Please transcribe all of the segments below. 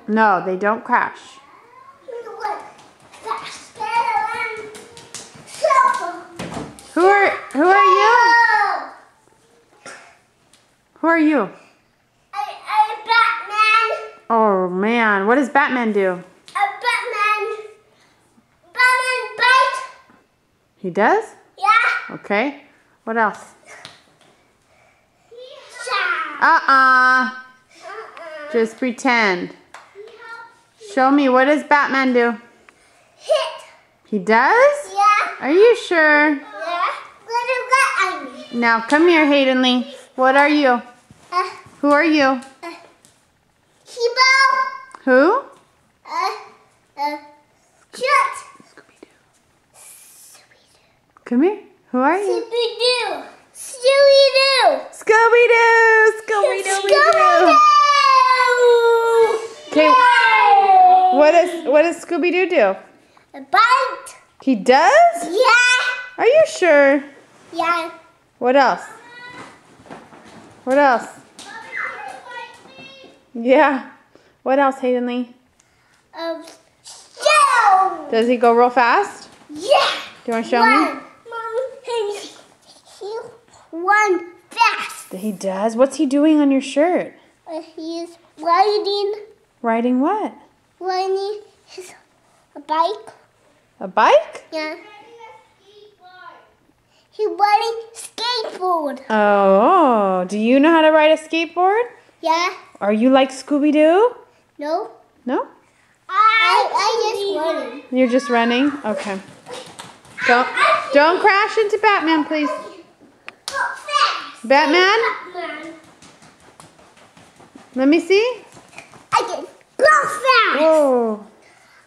No, they don't crash. Who are you? Who are you? I'm Batman. Oh man, what does Batman do? Batman bite. He does? Yeah. Okay. What else? Uh-uh. Just pretend. Show me, what does Batman do? Hit. He does? Yeah. Are you sure? Yeah. Little guy. Now come here, Hayden Lee. What are you? Who are you? Hebo. Who? Shut. Come here. Who are you? Scooby-Doo. Scooby-Doo. Scooby-Doo! Scooby-Doo! Okay. What does Scooby-Doo do? A bite. He does? Yeah. Are you sure? Yeah. What else? What else? Yeah. What else, Hayden Lee? Show. Does he go real fast? Yeah. Do you want to show me? Mom, he run fast. He does? What's he doing on your shirt? He's riding. Riding what? Riding his bike. A bike? Yeah. He's riding skateboard. Oh, do you know how to ride a skateboard? Yeah. Are you like Scooby-Doo? No. No? I just running. You're just running? Okay. Don't crash into Batman, please. Go fast. Batman? Let me see. I can go fast. Whoa.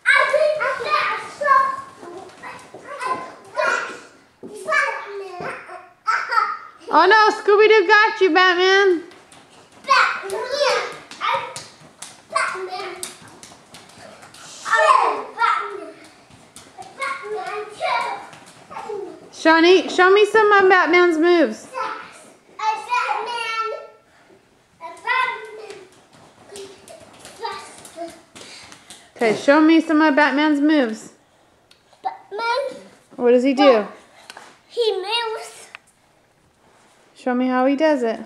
I can fast. Oh no, Scooby-Doo got you, Batman. Shawnee, show me some of Batman's moves. Okay, show me some of Batman's moves. Batman, What does he do? he moves. Show me how he does it.